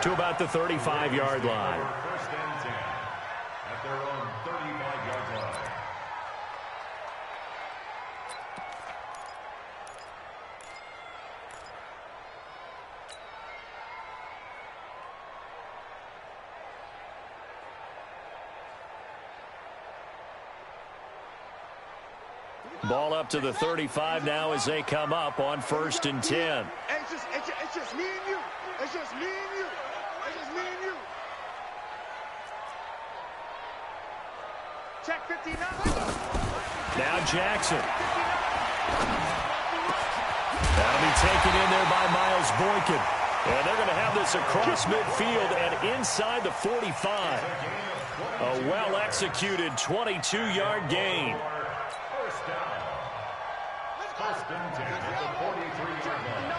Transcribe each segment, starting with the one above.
to about the 35-yard line. First and 10 at their own 35-yard line. Ball up to the 35 now as they come up on 1st and 10. It's just me and you. It's just me and you. It's just me and you. Check 59. Now Jackson. That'll be taken in there by Miles Boykin. And they're going to have this across midfield and inside the 45. A well-executed 22-yard gain. First and 10 at the 43-yard line.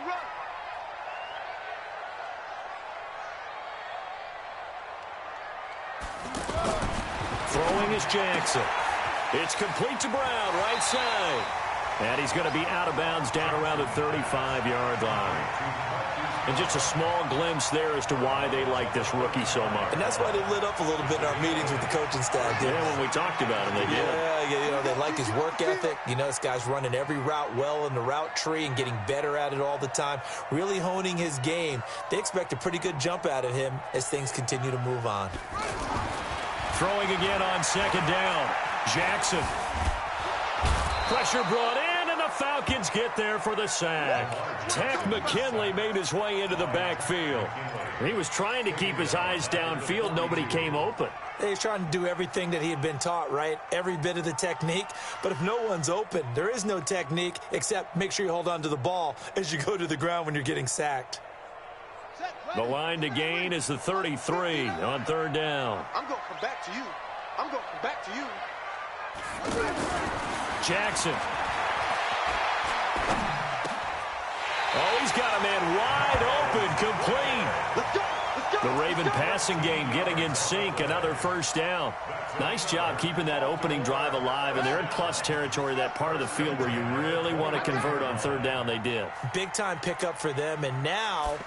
Rush. Throwing is Jackson. It's complete to Brown, right side. And he's going to be out of bounds down around the 35-yard line. And just a small glimpse there as to why they like this rookie so much. And that's why they lit up a little bit in our meetings with the coaching staff. Yeah, when we talked about him, they did. Yeah, you know, they like his work ethic. You know, this guy's running every route well in the route tree and getting better at it all the time, really honing his game. They expect a pretty good jump out of him as things continue to move on. Throwing again on 2nd down. Jackson. Pressure brought in, and the Falcons get there for the sack. Tech McKinley made his way into the backfield. He was trying to keep his eyes downfield. Nobody came open. He's trying to do everything that he had been taught, right? Every bit of the technique. But if no one's open, there is no technique except make sure you hold on to the ball as you go to the ground when you're getting sacked. The line to gain is the 33 on 3rd down. I'm going to come back to you. Jackson. Oh, he's got a man wide open, complete. Let's go. The Raven passing game getting in sync, another 1st down. Nice job keeping that opening drive alive, and they're in plus territory, that part of the field where you really want to convert on 3rd down. They did. Big-time pickup for them, and now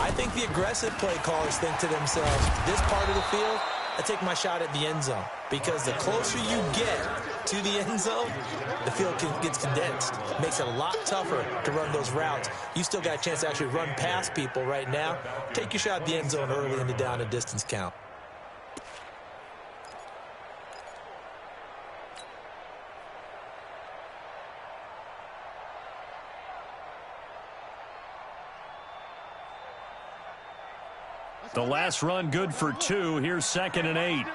I think the aggressive play callers think to themselves, this part of the field, I take my shot at the end zone, because the closer you get to the end zone, the field gets condensed. It makes it a lot tougher to run those routes. You still got a chance to actually run past people right now. Take your shot at the end zone early in the down and distance count. The last run good for 2. Here's 2nd and 8.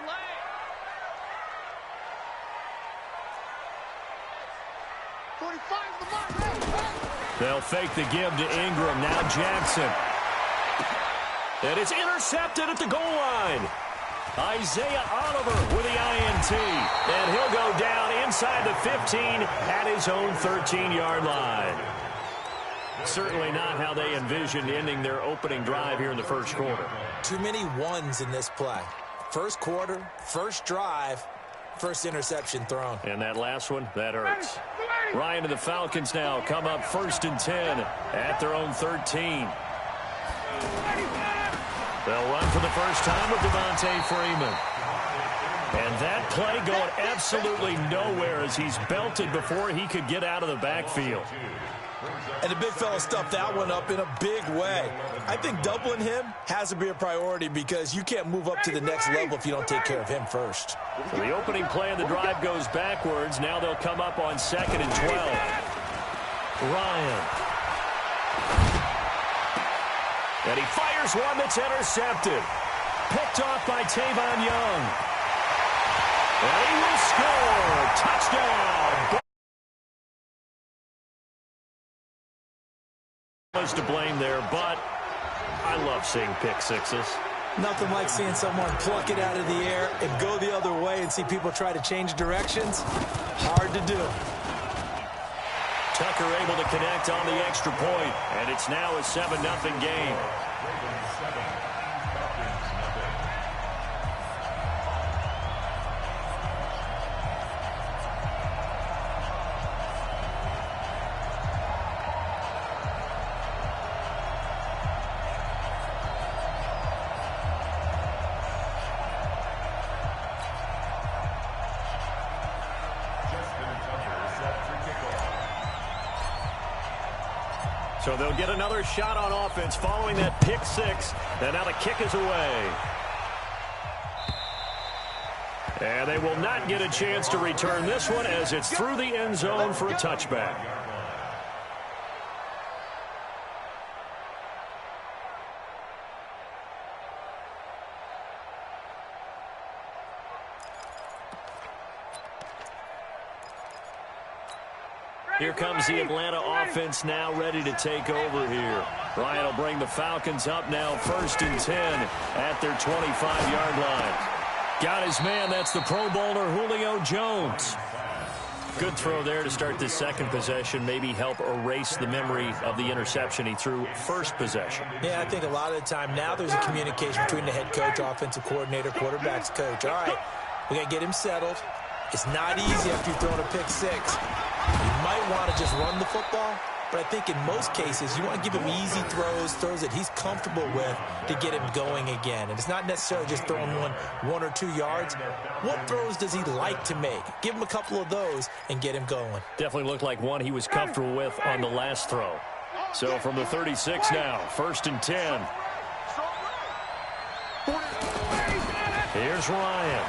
They'll fake the give to Ingram. Now Jackson. And it's intercepted at the goal line. Isaiah Oliver with the INT. And he'll go down inside the 15 at his own 13-yard line. Certainly not how they envisioned ending their opening drive here in the 1st quarter. Too many ones in this play. 1st quarter, 1st drive, 1st interception thrown. And that last one, that hurts. Ryan and the Falcons now come up 1st and 10 at their own 13. They'll run for the first time with Devontae Freeman. And that play going absolutely nowhere as he's belted before he could get out of the backfield. And the big fella stuffed that one up in a big way. I think doubling him has to be a priority because you can't move up to the next level if you don't take care of him first. So the opening play of the drive goes backwards. Now they'll come up on 2nd and 12. Ryan. And he fires one that's intercepted. Picked off by Tavon Young. And he will score. Touchdown. Was to blame there, but I love seeing pick sixes. Nothing like seeing someone pluck it out of the air and go the other way and see people try to change directions. Hard to do. Tucker able to connect on the extra point, and it's now a 7-0 game. So they'll get another shot on offense following that pick six. And now the kick is away. And they will not get a chance to return this one as it's through the end zone for a touchback. Here comes the Atlanta offense now ready to take over here. Ryan will bring the Falcons up now 1st and 10 at their 25-yard line. Got his man. That's the Pro Bowler Julio Jones. Good throw there to start this second possession. Maybe help erase the memory of the interception he threw first possession. Yeah, I think a lot of the time now there's a communication between the head coach, offensive coordinator, quarterback's coach. All right, we got to get him settled. It's not easy after you've thrown a pick six. You might want to just run the football, but I think in most cases you want to give him easy throws that he's comfortable with to get him going again. And it's not necessarily just throwing one or 2 yards. What throws does he like to make? Give him a couple of those and get him going. Definitely looked like one he was comfortable with on the last throw. So from the 36 now, 1st and 10. Here's Ryan.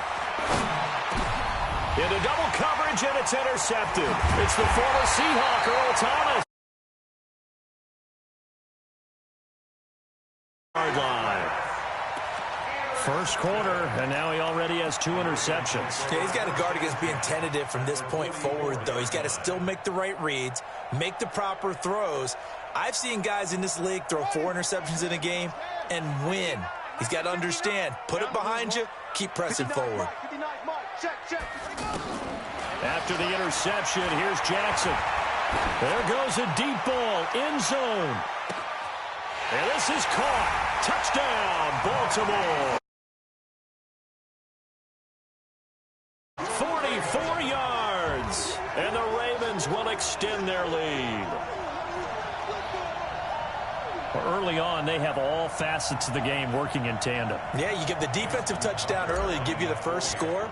Into double coverage, and it's intercepted. It's the former Seahawk, Earl Thomas. Yard line. First quarter, and now he already has 2 interceptions. Yeah, he's got to guard against being tentative from this point forward, though. He's got to still make the right reads, make the proper throws. I've seen guys in this league throw 4 interceptions in a game and win. He's got to understand, put it behind you, keep pressing forward. After the interception, here's Jackson. There goes a deep ball, end zone. And this is caught. Touchdown, Baltimore. 44 yards. And the Ravens will extend their lead. Early on, they have all facets of the game working in tandem. Yeah, you give the defensive touchdown early to give you the first score,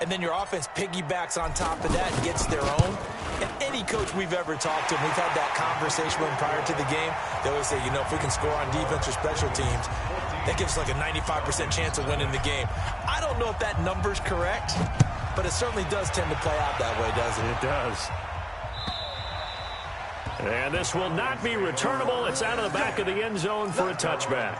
and then your offense piggybacks on top of that and gets their own. And any coach we've ever talked to, and we've had that conversation with them prior to the game, they always say, you know, if we can score on defense or special teams, that gives us like a 95% chance of winning the game. I don't know if that number's correct, but it certainly does tend to play out that way, doesn't it? It does. And this will not be returnable. It's out of the back of the end zone for a touchback.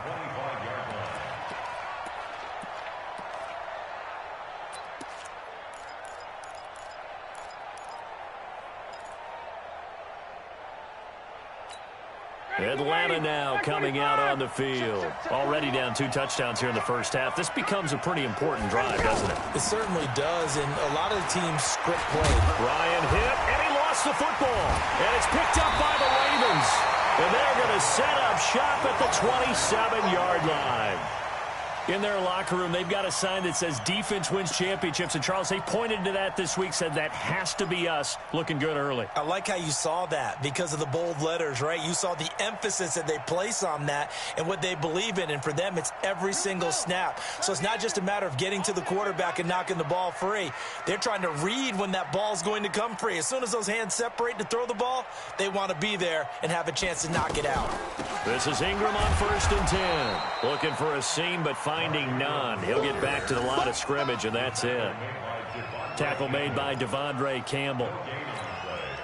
Atlanta now coming out on the field. Already down 2 touchdowns here in the first half. This becomes a pretty important drive, doesn't it? It certainly does, and a lot of the teams script play. Ryan hit, and he lost the football. And it's picked up by the Ravens. And they're going to set up shop at the 27-yard line. In their locker room, they've got a sign that says defense wins championships. And, Charles, they pointed to that this week, said that has to be us, looking good early. I like how you saw that because of the bold letters, right? You saw the emphasis that they place on that and what they believe in. And for them, it's every single snap. So it's not just a matter of getting to the quarterback and knocking the ball free. They're trying to read when that ball's going to come free. As soon as those hands separate to throw the ball, they want to be there and have a chance to knock it out. This is Ingram on 1st and 10. Looking for a seam, but finding none. He'll get back to the line of scrimmage, and that's it. Tackle made by Devondre Campbell.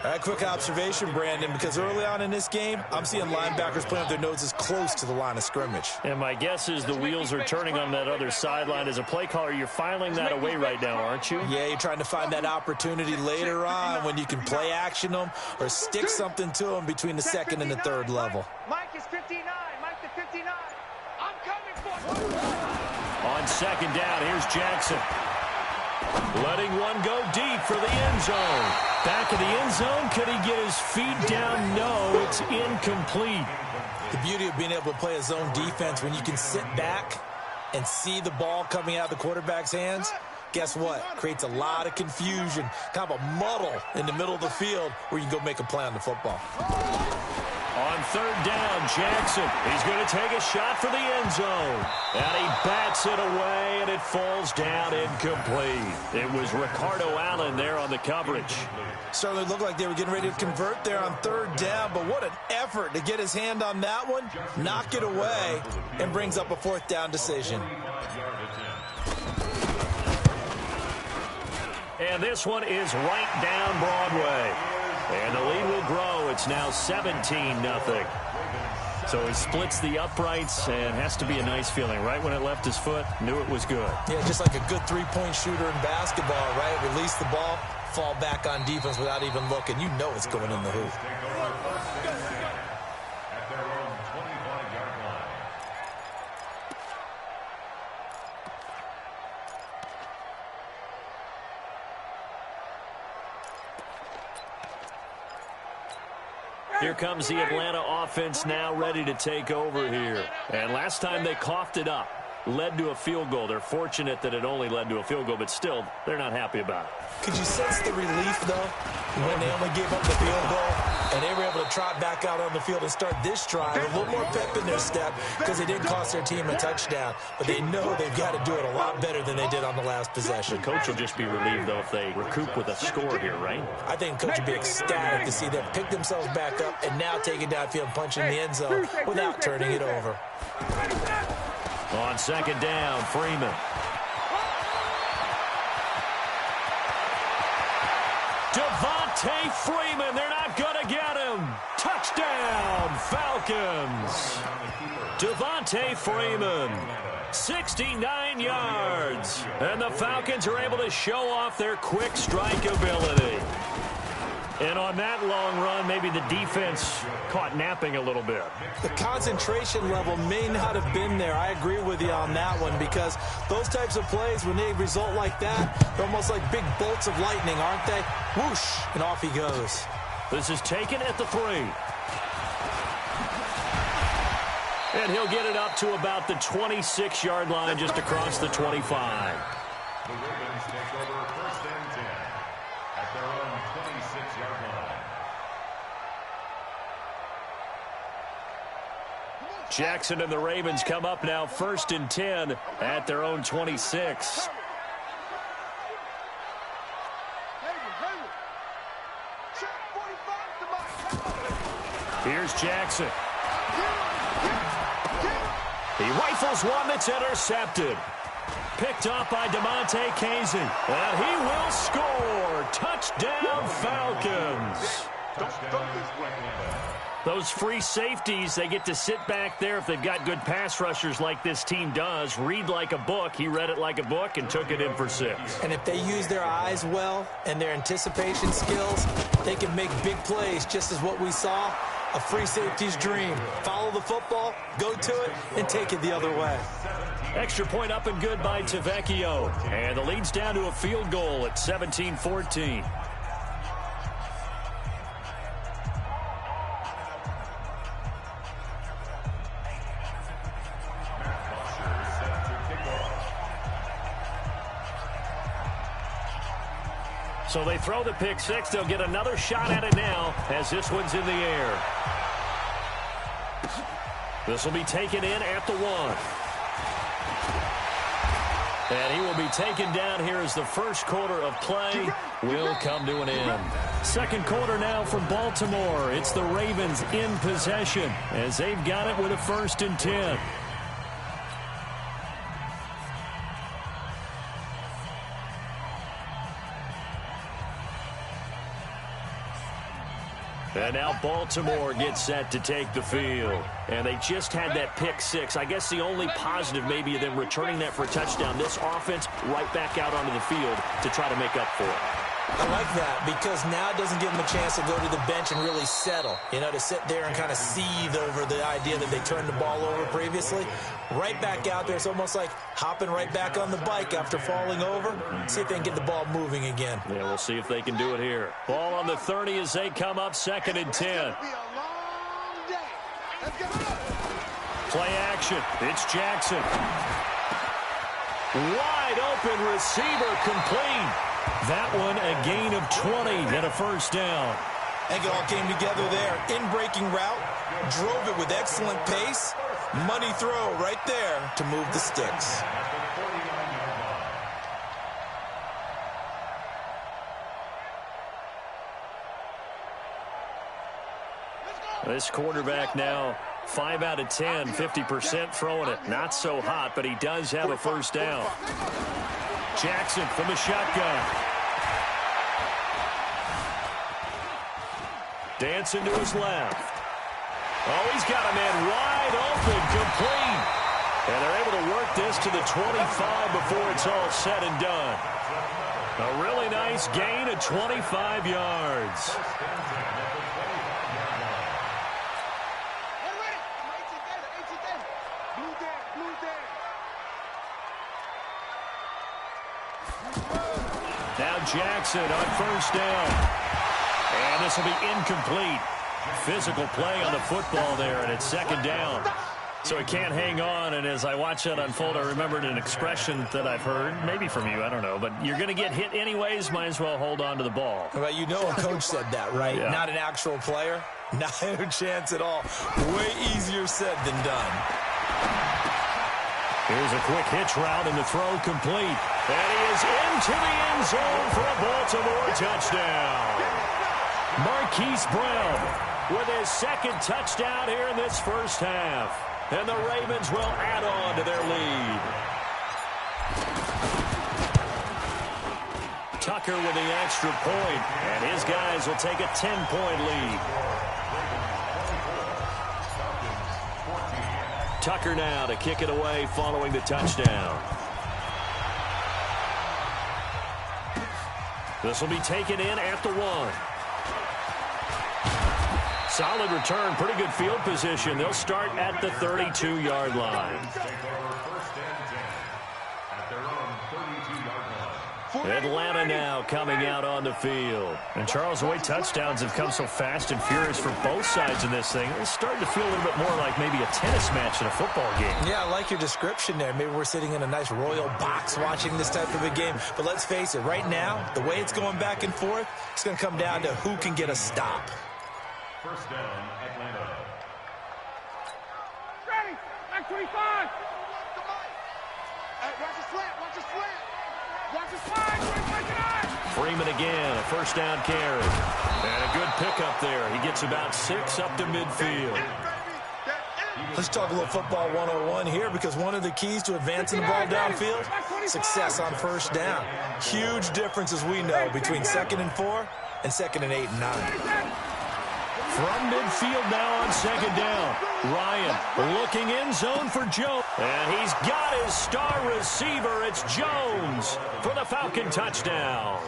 A quick observation, Brandon, because early on in this game, I'm seeing linebackers playing with their noses close to the line of scrimmage. And my guess is the wheels are turning on that other sideline. As a play caller, you're filing that away right now, aren't you? Yeah, you're trying to find that opportunity later on when you can play action them or stick something to them between the second and the third level. Mike is 59. Mike the 59. I'm coming for you. On second down, here's Jackson. Letting one go deep for the end zone. Back of the end zone. Could he get his feet down? No, it's incomplete. The beauty of being able to play a zone defense when you can sit back and see the ball coming out of the quarterback's hands, guess what? Creates a lot of confusion, kind of a muddle in the middle of the field where you can go make a play on the football. On third down, Jackson. He's going to take a shot for the end zone. And he bats it away, and it falls down incomplete. It was Ricardo Allen there on the coverage. Certainly looked like they were getting ready to convert there on third down, but what an effort to get his hand on that one, knock it away, and brings up a fourth down decision. And this one is right down Broadway. And the lead will grow. It's now 17-0. So he splits the uprights and has to be a nice feeling. Right when it left his foot, knew it was good. Yeah, just like a good three-point shooter in basketball, right? Release the ball, fall back on defense without even looking. You know it's going in the hoop. At their own 25-yard line. Here comes the Atlanta offense now ready to take over here. And last time they coughed it up, led to a field goal. They're fortunate that it only led to a field goal, but still, they're not happy about it. Could you sense the relief, though, when they only gave up the field goal and they were able to trot back out on the field and start this drive a little more pep in their step because they didn't cost their team a touchdown, but they know they've got to do it a lot better than they did on the last possession. The coach will just be relieved, though, if they recoup with a score here, right? I think the coach would be ecstatic to see them pick themselves back up and now take it downfield and punch in the end zone without turning it over. On second down, Freeman. Devontae Freeman, they're not going to get him. Touchdown, Falcons. Devontae Freeman, 69 yards. And the Falcons are able to show off their quick strike ability. And on that long run, maybe the defense caught napping a little bit. The concentration level may not have been there. I agree with you on that one because those types of plays, when they result like that, they're almost like big bolts of lightning, aren't they? Whoosh, and off he goes. This is taken at the 3. And he'll get it up to about the 26-yard line just across the 25. The Ravens take over first and 10 at their own 26-yard line. Jackson and the Ravens come up now first and 10 at their own 26. Here's Jackson. He rifles one that's intercepted. Picked up by DeMonte Casey. And he will score. Touchdown, Falcons. Those free safeties, they get to sit back there if they've got good pass rushers like this team does. Read like a book. He read it like a book and took it in for 6. And if they use their eyes well and their anticipation skills, they can make big plays, just as what we saw. A free safety's dream. Follow the football, go to it, and take it the other way. Extra point up and good by Tavecchio. And the lead's down to a field goal at 17-14. So they throw the pick 6. They'll get another shot at it now as this one's in the air. This will be taken in at the 1. And he will be taken down here as the first quarter of play will come to an end. Second quarter now from Baltimore. It's the Ravens in possession as they've got it with a first and 10. And now Baltimore gets set to take the field. And they just had that pick 6. I guess the only positive maybe of them returning that for a touchdown. This offense right back out onto the field to try to make up for it. I like that because now it doesn't give them a chance to go to the bench and really settle. You know, to sit there and kind of seethe over the idea that they turned the ball over previously. Right back out there. It's almost like hopping right back on the bike after falling over. See if they can get the ball moving again. Yeah, we'll see if they can do it here. Ball on the 30 as they come up second and 10. Play action. It's Jackson. Wide open receiver complete. That one a gain of 20 and a first down. I think it all came together there. In breaking route, drove it with excellent pace. Money throw right there to move the sticks. This quarterback now 5 out of 10, 50% throwing it. Not so hot, but he does have a first down. Jackson from the shotgun. Dancing to his left. Oh, he's got a man wide open, complete. And they're able to work this to the 25 before it's all said and done. A really nice gain of 25 yards. Now Jackson on first down. And this will be incomplete. Physical play on the football there, and it's second down. So he can't hang on, and as I watch that unfold, I remembered an expression that I've heard, maybe from you, I don't know, but you're going to get hit anyways, might as well hold on to the ball. Well, you know a coach said that, right? Yeah. Not an actual player. Not a chance at all. Way easier said than done. Here's a quick hitch route, and the throw complete. And he is into the end zone for a Baltimore touchdown. Marquise Brown with his second touchdown here in this first half. And the Ravens will add on to their lead. Tucker with the extra point, and his guys will take a 10-point lead. Tucker now to kick it away following the touchdown. This will be taken in at the 1. Solid return, pretty good field position. They'll start at the 32-yard line. Atlanta now coming out on the field. And Charles, the way touchdowns have come so fast and furious for both sides in this thing, it's starting to feel a little bit more like maybe a tennis match in a football game. Yeah, I like your description there. Maybe we're sitting in a nice royal box watching this type of a game. But let's face it, right now, the way it's going back and forth, it's going to come down to who can get a stop. First down, Atlanta. Ready, back 25. Hey, watch the slant, watch the slant. Watch the slide, Freeman again, a first down carry. And a good pickup there. He gets about 6 up to midfield. Let's talk a little football 101 here, because one of the keys to advancing the ball downfield, success on first down. Huge difference, as we know, between 2nd and 4 and 2nd and 8 and 9. From midfield now on 2nd down. Ryan looking in zone for Jones. And he's got his star receiver. It's Jones for the Falcon touchdown.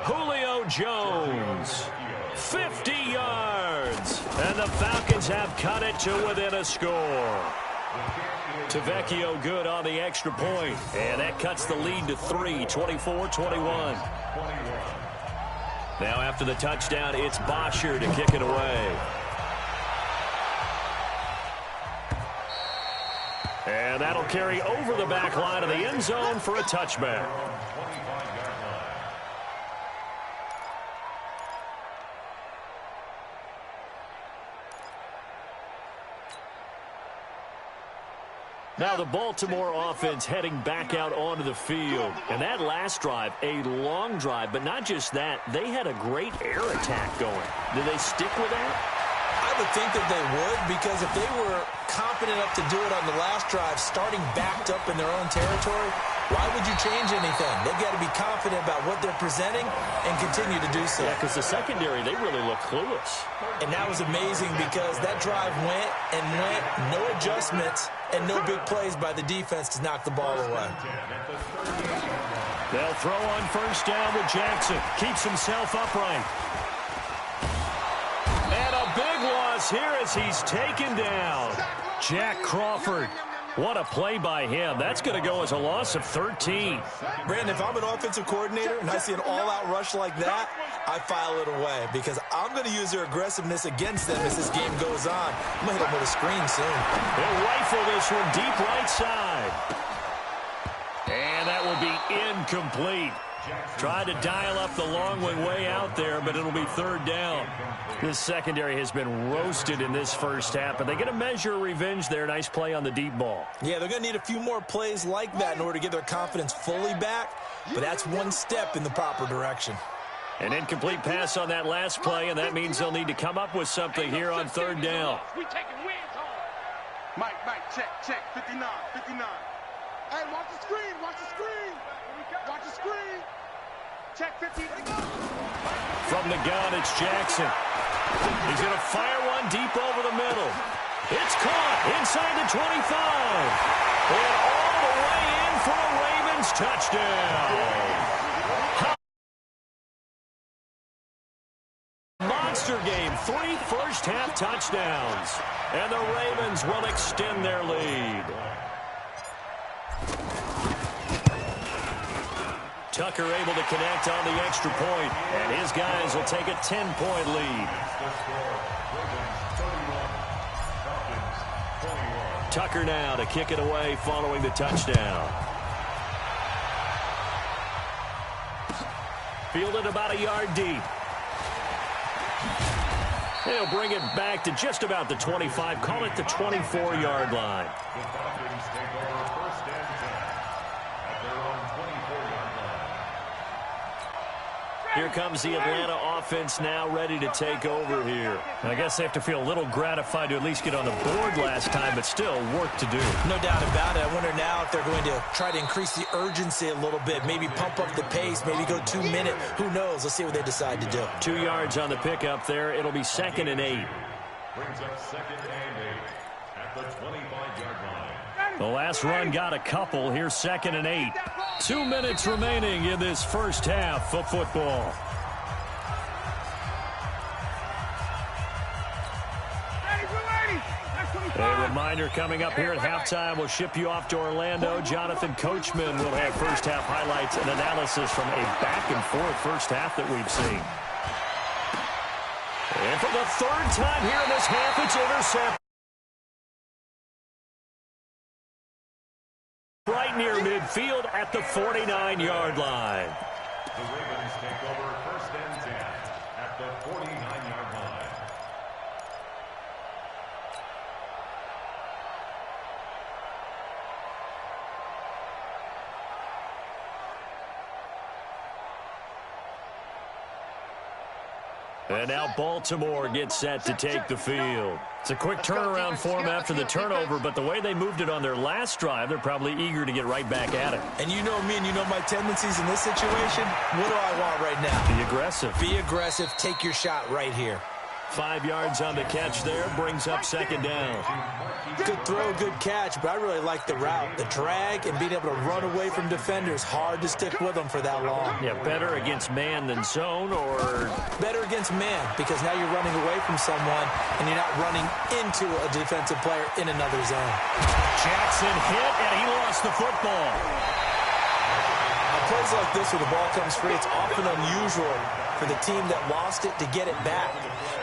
Julio Jones, 50 yards. And the Falcons have cut it to within a score. Tavecchio good on the extra point. And that cuts the lead to 3, 24-21. Now after the touchdown, it's Bosher to kick it away. And that'll carry over the back line of the end zone for a touchback. Now the Baltimore offense heading back out onto the field. And that last drive, a long drive, but not just that, they had a great air attack going. Did they stick with that? I would think that they would, because if they were confident enough to do it on the last drive, starting backed up in their own territory, why would you change anything? They've got to be confident about what they're presenting and continue to do so. Yeah, because the secondary, they really look clueless. And that was amazing, because that drive went and went, no adjustments, and no big plays by the defense to knock the ball away. They'll throw on first down with Jackson. Keeps himself upright. And a big loss here as he's taken down. Jack Crawford. What a play by him. That's going to go as a loss of 13. Brandon, if I'm an offensive coordinator and I see an all-out rush like that, I file it away, because I'm going to use their aggressiveness against them as this game goes on. I'm going to hit them with a screen soon. They'll rifle this one deep right side. And that will be incomplete. Tried to dial up the long way out there, but it'll be third down. This secondary has been roasted in this first half, but they get a measure of revenge there. Nice play on the deep ball. Yeah, they're going to need a few more plays like that in order to get their confidence fully back, but that's one step in the proper direction. An incomplete pass on that last play, and that means they'll need to come up with something here on third down. Mike, check, 59. Hey, watch the screen. Watch the screen. Check 15. From the gun, it's Jackson. He's going to fire one deep over the middle. It's caught inside the 25. And all the way in for a Ravens touchdown. Monster game, 3 first-half touchdowns. And the Ravens will extend their lead. Tucker able to connect on the extra point, and his guys will take a 10-point lead. Tucker now to kick it away following the touchdown. Fielded about a yard deep. He'll bring it back to just about the 25, call it the 24-yard line. The Falcons take over first and 10 at their own 24-yard line. Here comes the Atlanta offense now ready to take over here. I guess they have to feel a little gratified to at least get on the board last time, but still work to do. No doubt about it. I wonder now if they're going to try to increase the urgency a little bit, maybe pump up the pace, maybe go 2 minute. Who knows? Let's see what they decide to do. 2 yards on the pickup there. It'll be 2nd and 8. Brings up 2nd and 8 at the 25-yard line. The last run got a couple. Here's 2nd and 8. 2 minutes remaining in this first half of football. A reminder coming up here at halftime, we'll ship you off to Orlando. Jonathan Coachman will have first half highlights and analysis from a back-and-forth first half that we've seen. And for the 3rd time here in this half, it's intercepted. Right near midfield at the 49-yard line. The Ravens take over first and 10 at the 49-yard line. And now Baltimore gets set to take the field. It's a quick turnaround for them after the turnover, but the way they moved it on their last drive, they're probably eager to get right back at it. And you know me and you know my tendencies in this situation. What do I want right now? Be aggressive. Be aggressive. Take your shot right here. 5 yards on the catch there, brings up 2nd down. Good throw, good catch, but I really like the route. The drag and being able to run away from defenders. Hard to stick with them for that long. Yeah, better against man than zone, or? Better against man, because now you're running away from someone and you're not running into a defensive player in another zone. Jackson hit, and he lost the football. Plays like this where the ball comes free, it's often unusual for the team that lost it to get it back,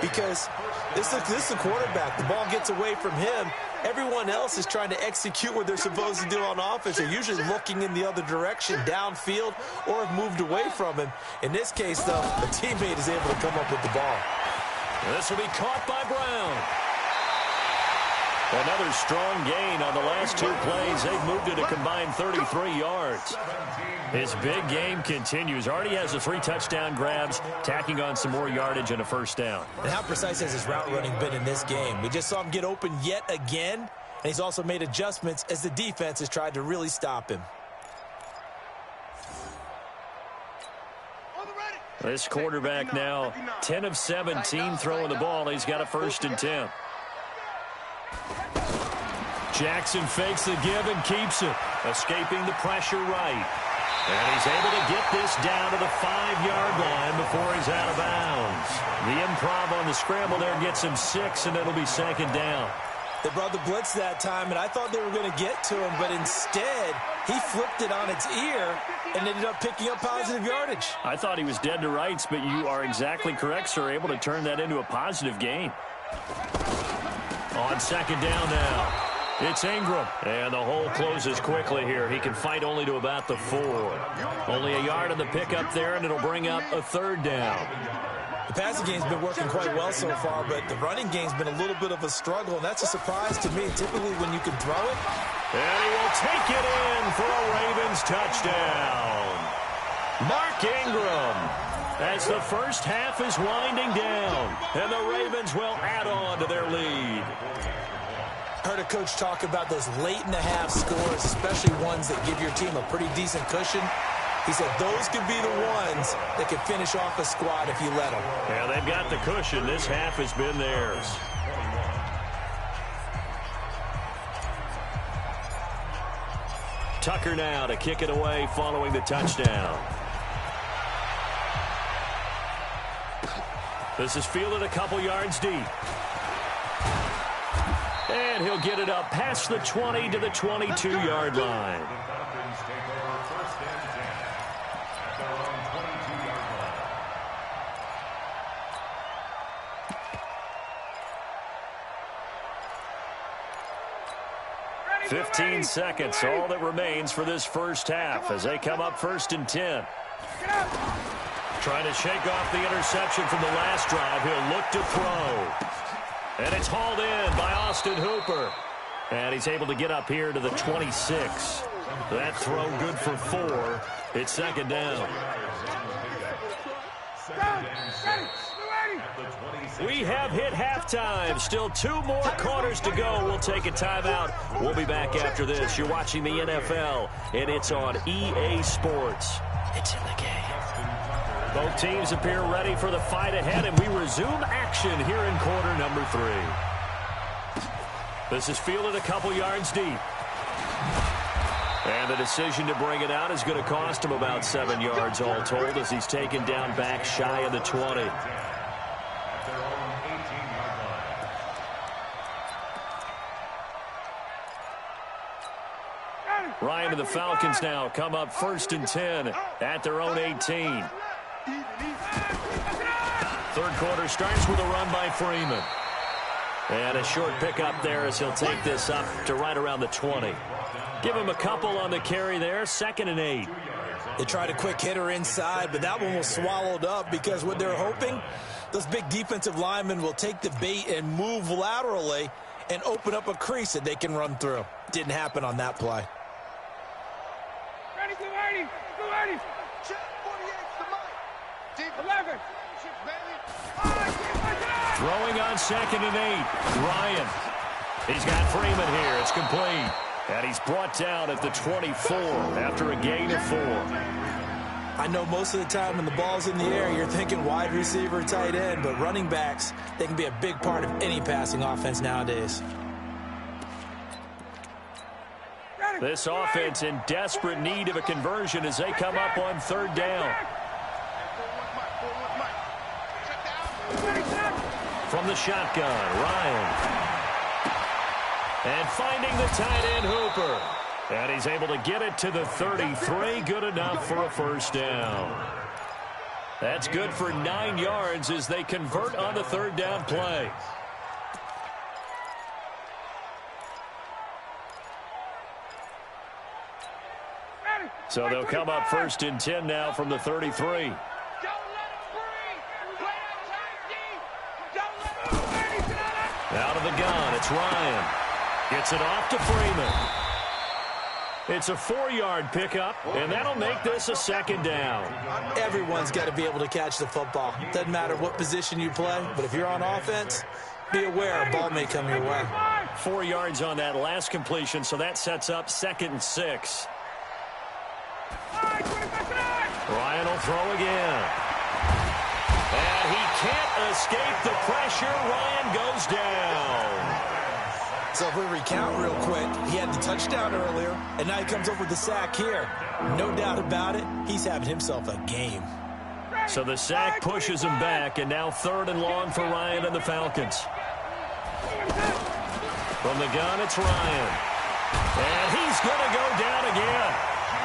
because this is the quarterback. The ball gets away from him. Everyone else is trying to execute what they're supposed to do on offense. They're usually looking in the other direction, downfield, or have moved away from him. In this case, though, the teammate is able to come up with the ball. This will be caught by Brown. Another strong gain on the last 2 plays. They've moved it a combined 33 yards. His big game continues. Already has the 3 touchdown grabs, tacking on some more yardage and a first down. And how precise has his route running been in this game? We just saw him get open yet again, and he's also made adjustments as the defense has tried to really stop him. This quarterback now 10 of 17 throwing the ball. He's got a 1st and 10. Jackson fakes the give and keeps it, escaping the pressure right. And he's able to get this down to the 5-yard line before he's out of bounds. The improv on the scramble there gets him 6, and it'll be 2nd down. They brought the blitz that time, and I thought they were going to get to him, but instead he flipped it on its ear and ended up picking up positive yardage. I thought he was dead to rights, but you are exactly correct, sir. Able to turn that into a positive gain. On 2nd down now. It's Ingram, and the hole closes quickly here. He can fight only to about the 4. Only a yard on the pickup there, and it'll bring up a 3rd down. The passing game's been working quite well so far, but the running game's been a little bit of a struggle, and that's a surprise to me. Typically, when you can throw it. And he will take it in for a Ravens touchdown. Mark Ingram, as the first half is winding down, and the Ravens will add on to their lead. I heard a coach talk about those late-in-the-half scores, especially ones that give your team a pretty decent cushion. He said those could be the ones that could finish off a squad if you let them. Yeah, they've got the cushion. This half has been theirs. Tucker now to kick it away following the touchdown. This is fielded a couple yards deep. And he'll get it up past the 20 to the 22-yard line. The Falcons take over 1st and 10 at their own 22-yard line. 15 seconds, all that remains for this first half as they come up 1st and 10. Trying to shake off the interception from the last drive. He'll look to throw. And it's hauled in by Austin Hooper. And he's able to get up here to the 26. That throw good for 4. It's 2nd down. We have hit halftime. Still 2 more quarters to go. We'll take a timeout. We'll be back after this. You're watching the NFL, and it's on EA Sports. It's in the game. Both teams appear ready for the fight ahead, and we resume action here in quarter number 3. This is fielded a couple yards deep. And the decision to bring it out is going to cost him about 7 yards all told as he's taken down back shy of the 20. Ryan and the Falcons now come up 1st and 10 at their own 18. 3rd quarter starts with a run by Freeman. And a short pickup there as he'll take this up to right around the 20. Give him a couple on the carry there. 2nd and 8. They tried a quick hitter inside, but that one was swallowed up because what they're hoping, those big defensive linemen will take the bait and move laterally and open up a crease that they can run through. Didn't happen on that play. Ready, go ready. Check 48 to Mike. Deep 11. Throwing on 2nd and 8. Ryan. He's got Freeman here. It's complete. And he's brought down at the 24 after a gain of 4. I know most of the time when the ball's in the air, you're thinking wide receiver, tight end, but running backs, they can be a big part of any passing offense nowadays. This offense in desperate need of a conversion as they come up on 3rd down. From the shotgun, Ryan. And finding the tight end, Hooper. And he's able to get it to the 33. Good enough for a 1st down. That's good for 9 yards as they convert on the 3rd down play. So they'll come up 1st and 10 now from the 33. Out of the gun, it's Ryan. Gets it off to Freeman. It's a 4-yard pickup, and that'll make this a 2nd down. Everyone's got to be able to catch the football. Doesn't matter what position you play, but if you're on offense, be aware a ball may come your way. 4 yards on that last completion, so that sets up 2nd and 6. Ryan will throw again. And he can't escape the pressure. Ryan goes down. So if we recount real quick, he had the touchdown earlier, and now he comes up with the sack here. No doubt about it, he's having himself a game. So the sack pushes him back, and now 3rd and long for Ryan and the Falcons. From the gun, it's Ryan. And he's going to go down again.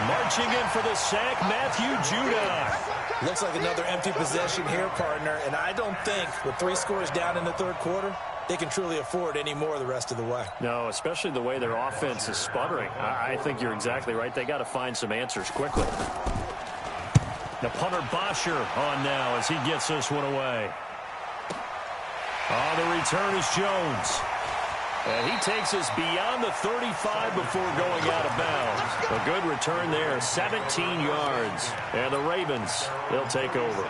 Marching in for the sack, Matthew Judah. Looks like another empty possession here, partner. And I don't think, with 3 scores down in the 3rd quarter, they can truly afford any more the rest of the way. No, especially the way their offense is sputtering. I think you're exactly right. They got to find some answers quickly. The punter Bosher on now as he gets this one away. The return is Jones. And he takes us beyond the 35 before going out of bounds. A good return there, 17 yards. And the Ravens, they'll take over.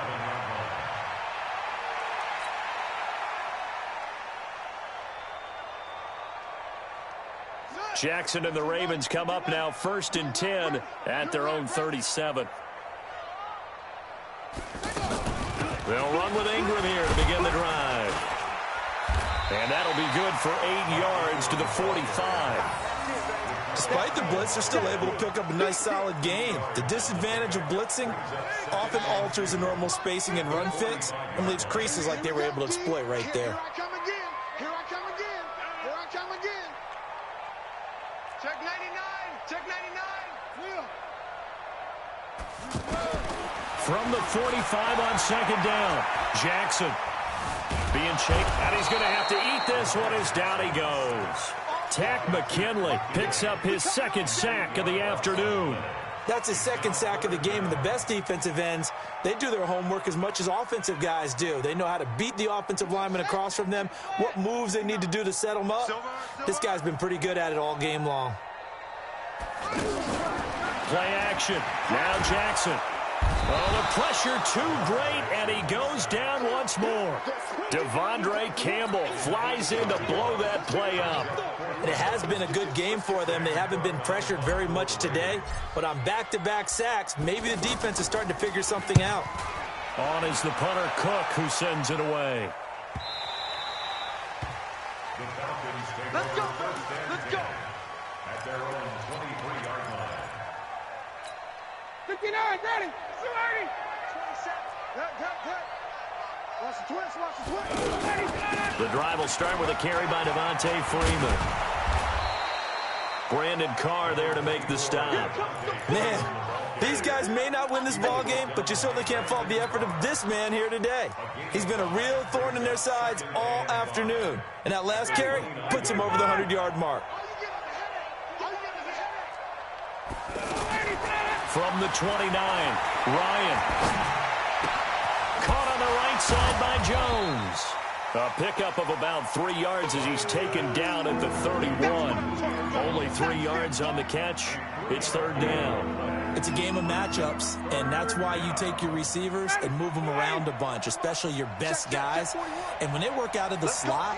Jackson and the Ravens come up now 1st and 10 at their own 37. They'll run with Ingram here to begin the drive. And that'll be good for 8 yards to the 45. Despite the blitz, they're still able to pick up a nice, solid gain. The disadvantage of blitzing often alters the normal spacing and run fits and leaves creases like they were able to exploit right there. Here I come again. Here I come again. Here I come again. Check 99. Check 99. Will. From the 45 on 2nd down, Jackson being shaken, and he's going to have to eat this one as down he goes. Tack McKinley picks up his 2nd sack of the afternoon. That's his 2nd sack of the game, and the best defensive ends, they do their homework as much as offensive guys do. They know how to beat the offensive lineman across from them, what moves they need to do to set them up. This guy's been pretty good at it all game long. Play action. Now Jackson. The pressure too great, and he goes down once more. Devondre Campbell flies in to blow that play up. It has been a good game for them. They haven't been pressured very much today, but on back-to-back sacks, maybe the defense is starting to figure something out. On is the punter Cook, who sends it away. Let's go. Let's go. At their own 23-yard line. 59, ready. 30. 27. Watch the twist. Watch the twist. The drive will start with a carry by Devontae Freeman. Brandon Carr there to make the stop. Man, these guys may not win this ball game, but you certainly can't fault the effort of this man here today. He's been a real thorn in their sides all afternoon. And that last carry puts him over the 100-yard mark. From the 29, Ryan. Caught on the right side by Jones. A pickup of about 3 yards as he's taken down at the 31. Only 3 yards on the catch. It's 3rd down. It's a game of matchups, and that's why you take your receivers and move them around a bunch, especially your best guys. And when they work out of the slot,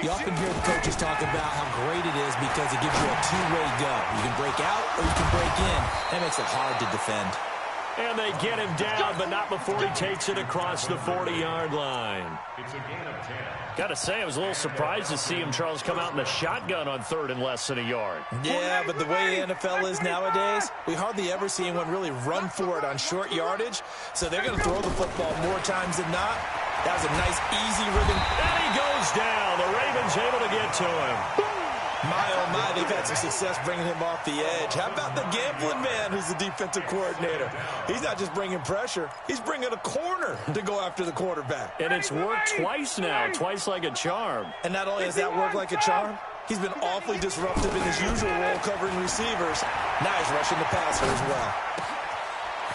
you often hear the coaches talk about how great it is because it gives you a two-way go. You can break out or you can break in. That makes it hard to defend. And they get him down, but not before he takes it across the 40-yard line. It's a gain of 10. Got to say, I was a little surprised to see him, Charles, come out in the shotgun on 3rd and less than a yard. Yeah, but the way the NFL is nowadays, we hardly ever see anyone really run for it on short yardage. So they're going to throw the football more times than not. That was a nice, easy rhythm. And he goes down. The Ravens able to get to him. My, oh, my, they've had some success bringing him off the edge. How about the gambling man who's the defensive coordinator? He's not just bringing pressure. He's bringing a corner to go after the quarterback. And it's worked twice now, twice like a charm. And not only has that worked like a charm, he's been awfully disruptive in his usual role covering receivers. Now he's rushing the passer as well.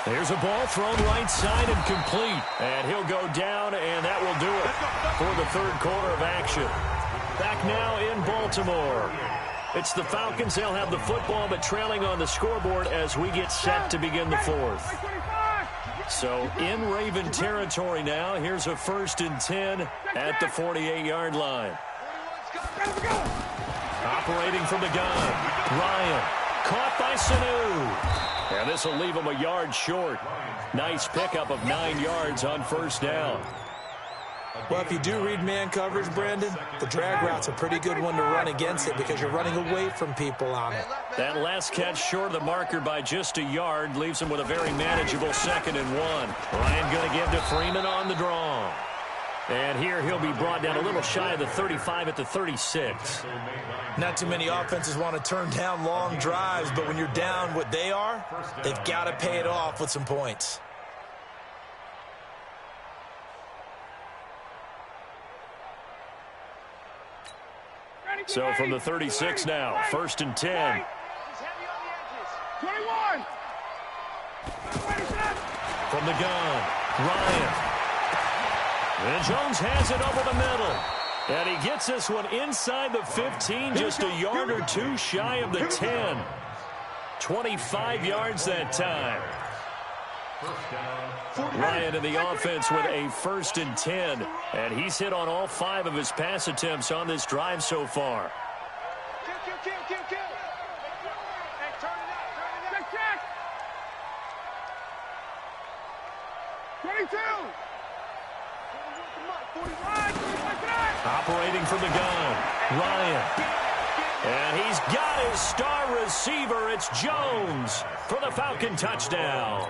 There's a ball thrown right side and complete. And he'll go down, and that will do it for the 3rd quarter of action. Back now in Baltimore. It's the Falcons. They'll have the football, but trailing on the scoreboard as we get set to begin the 4th. So in Raven territory now. Here's a 1st and 10 at the 48-yard line. Operating from the gun. Ryan. Caught by Sanu. And this will leave him a yard short. Nice pickup of 9 yards on 1st down. Well, if you do read man coverage, Brandon, the drag route's a pretty good one to run against it because you're running away from people on it. That last catch short of the marker by just a yard leaves him with a very manageable 2nd and 1. Ryan going to give to Freeman on the draw. And here he'll be brought down a little shy of the 35 at the 36. Not too many offenses want to turn down long drives, but when you're down what they are, they've got to pay it off with some points. So from the 36 now, 1st and 10. 21. From the gun, Ryan. And Jones has it over the middle. And he gets this one inside the 15, just a yard or two shy of the 10. 25 yards that time. Ryan in the offense with a 1st and 10. And he's hit on all 5 of his pass attempts on this drive so far. Kill. Hey, turn it up. Check. 22. Operating from the gun, Ryan. And he's got his star receiver. It's Jones for the Falcon touchdown.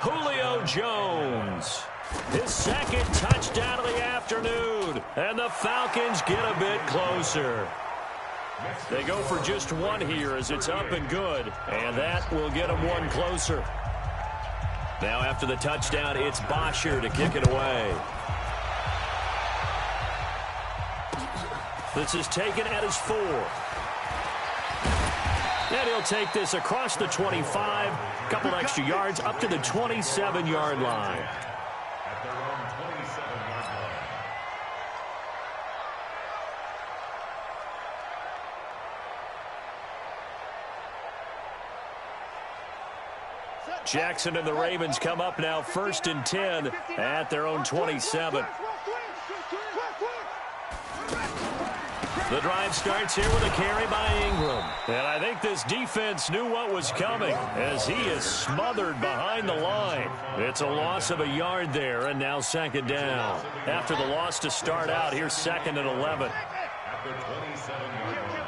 Julio Jones. His 2nd touchdown of the afternoon. And the Falcons get a bit closer. They go for just one here as it's up and good. And that will get them one closer. Now after the touchdown, it's Bosher to kick it away. This is taken at his 4. And he'll take this across the 25. Couple extra yards up to the 27-yard line. At their own 27-yard line. Jackson and the Ravens come up now 1st and 10 at their own 27. The drive starts here with a carry by Ingram. And I think this defense knew what was coming as he is smothered behind the line. It's a loss of a yard there, and now 2nd down. After the loss to start out, here's 2nd and 11. At the 27-yard line.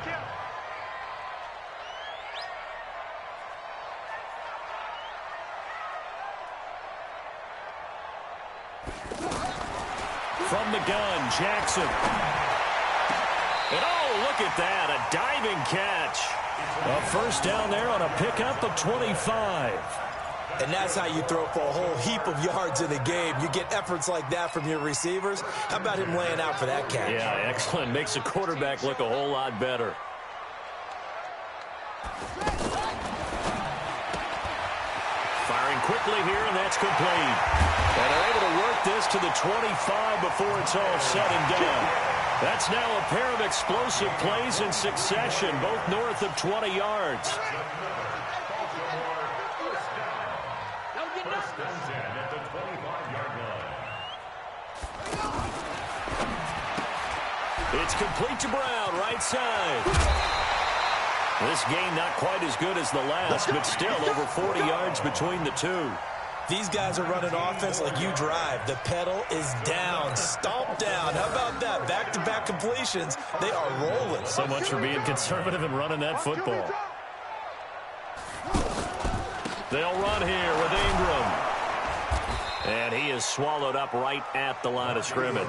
From the gun, Jackson. And oh, look at that, a diving catch. A 1st down there on a pickup of 25. And that's how you throw for a whole heap of yards in a game. You get efforts like that from your receivers. How about him laying out for that catch? Yeah, excellent. Makes the quarterback look a whole lot better. Firing quickly here, and that's complete. And they're able to work this to the 25 before it's all said and done. That's now a pair of explosive plays in succession, both north of 20 yards. First and 10 at the 25-yard line. It's complete to Brown, right side. This game not quite as good as the last, but still over 40 yards between the two. These guys are running offense like you drive. The pedal is down, stomp down. How about that? Back-to-back completions. They are rolling. So much for being conservative and running that football. They'll run here with Ingram. And he is swallowed up right at the line of scrimmage.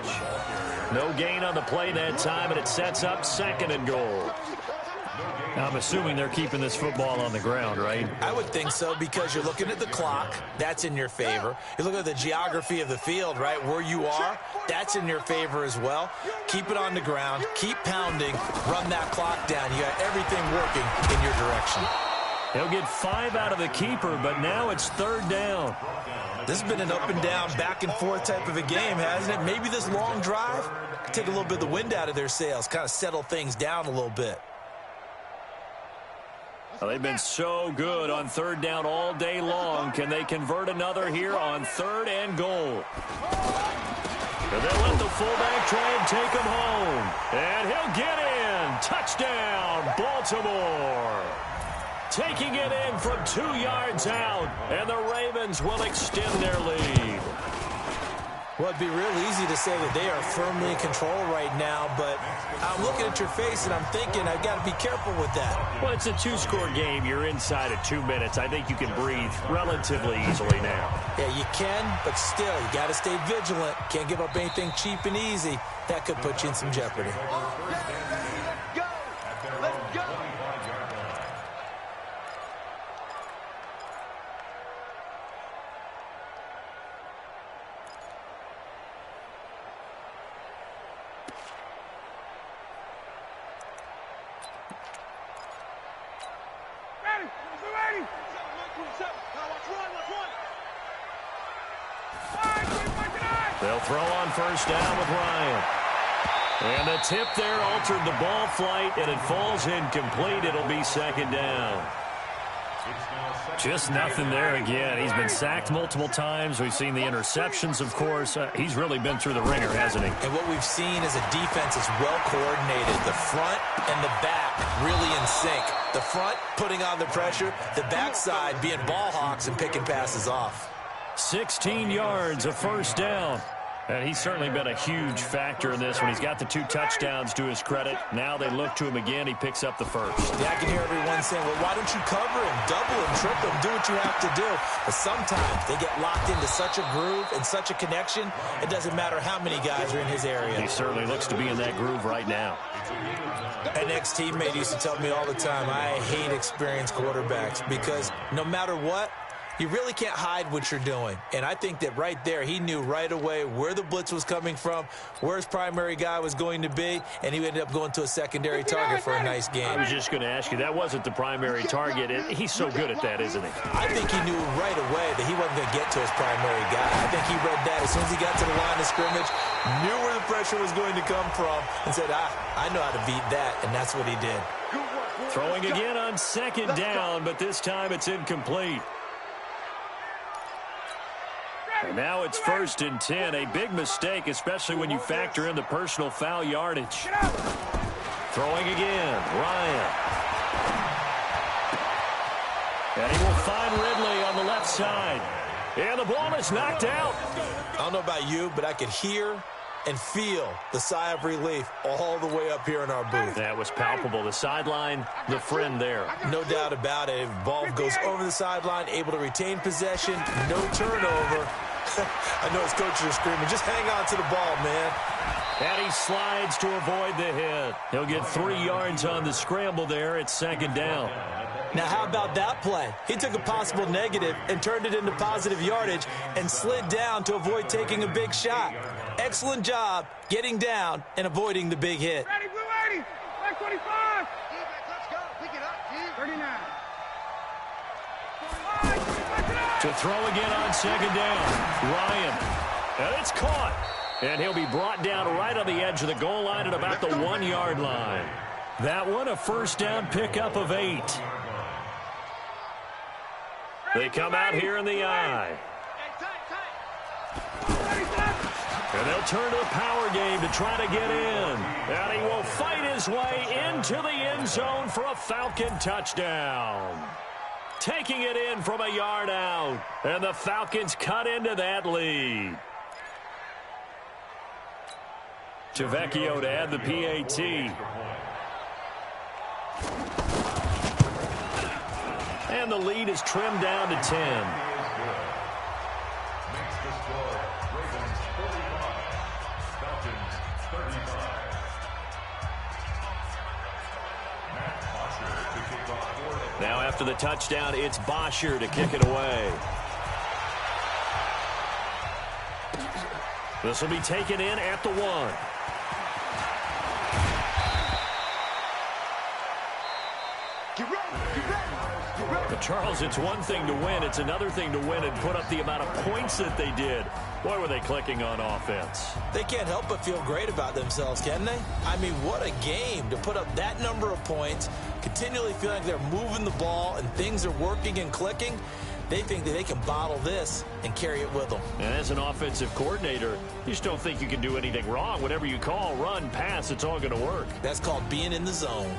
No gain on the play that time, and it sets up 2nd and goal. Now, I'm assuming they're keeping this football on the ground, right? I would think so, because you're looking at the clock. That's in your favor. You look at the geography of the field, right? Where you are, that's in your favor as well. Keep it on the ground. Keep pounding. Run that clock down. You got everything working in your direction. He'll get 5 out of the keeper, but now it's 3rd down. This has been an up and down, back and forth type of a game, hasn't it? Maybe this long drive take a little bit of the wind out of their sails, kind of settle things down a little bit. Well, they've been so good on 3rd down all day long. Can they convert another here on 3rd and goal? And they'll let the fullback try and take him home. And he'll get in. Touchdown, Baltimore. Taking it in from 2 yards out. And the Ravens will extend their lead. Well, it'd be real easy to say that they are firmly in control right now, but I'm looking at your face and I'm thinking I've got to be careful with that. Well, it's a 2-score game. You're inside of 2 minutes. I think you can breathe relatively easily now. Yeah, you can, but still, you got to stay vigilant. Can't give up anything cheap and easy. That could put you in some jeopardy. Go! Let's go! They'll throw on first down with Ryan. And the tip there altered the ball flight, and it falls incomplete. It'll be second down. Just nothing there again. He's been sacked multiple times. We've seen the interceptions, of course. He's really been through the ringer, hasn't he? And what we've seen is a defense is well coordinated. The front and the back really in sync. The front putting on the pressure, the backside being ball hawks and picking passes off. 16 yards, a first down. And he's certainly been a huge factor in this when he's got the 2 touchdowns to his credit. Now they look to him again. He picks up the first. Yeah, I can hear everyone saying, well, why don't you cover him, double him, triple him, do what you have to do. But sometimes they get locked into such a groove and such a connection, it doesn't matter how many guys are in his area. He certainly looks to be in that groove right now. An ex-teammate used to tell me all the time, I hate experienced quarterbacks because no matter what, you really can't hide what you're doing. And I think that right there, he knew right away where the blitz was coming from, where his primary guy was going to be, and he ended up going to a secondary target for a nice game. I was just going to ask you, that wasn't the primary target. He's so good at that, isn't he? I think he knew right away that he wasn't going to get to his primary guy. I think he read that as soon as he got to the line of scrimmage, knew where the pressure was going to come from, and said, I know how to beat that, and that's what he did. Throwing again on second down, but this time it's incomplete. And now it's 1st and 10. A big mistake, especially when you factor in the personal foul yardage. Throwing again, Ryan. And he will find Ridley on the left side. And the ball is knocked out. I don't know about you, but I could hear and feel the sigh of relief all the way up here in our booth. That was palpable. The sideline, the friend there. No doubt about it. Ball goes over the sideline, able to retain possession, no turnover. I know his coaches are screaming, just hang on to the ball, man. And he slides to avoid the hit. He'll get 3 yards on the scramble there. It's second down. Now, how about that play? He took a possible negative and turned it into positive yardage and slid down to avoid taking a big shot. Excellent job getting down and avoiding the big hit. Ready, blue 80, black 25. Let's go. Pick it up, G. 39. To throw again on second down. Ryan. And it's caught. And he'll be brought down right on the edge of the goal line at about the 1 yard line. That one a first down pickup of 8. They come out here in the eye. And they'll turn to the power game to try to get in. And he will fight his way into the end zone for a Falcon touchdown. Taking it in from a yard out. And the Falcons cut into that lead. Tavecchio to add the PAT. And the lead is trimmed down to 10. Now after the touchdown, it's Bosher to kick it away. This will be taken in at the 1. But Charles, it's one thing to win. It's another thing to win and put up the amount of points that they did. Boy, were they clicking on offense. They can't help but feel great about themselves, can they? I mean, what a game to put up that number of points, continually feeling like they're moving the ball and things are working and clicking. They think that they can bottle this and carry it with them. And as an offensive coordinator, you just don't think you can do anything wrong. Whatever you call, run, pass, it's all going to work. That's called being in the zone.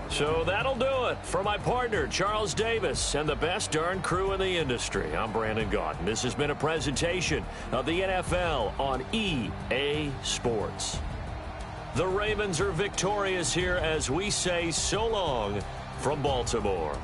So that'll do it for my partner, Charles Davis, and the best darn crew in the industry. I'm Brandon Gaudin. This has been a presentation of the NFL on EA Sports. The Ravens are victorious here as we say so long from Baltimore.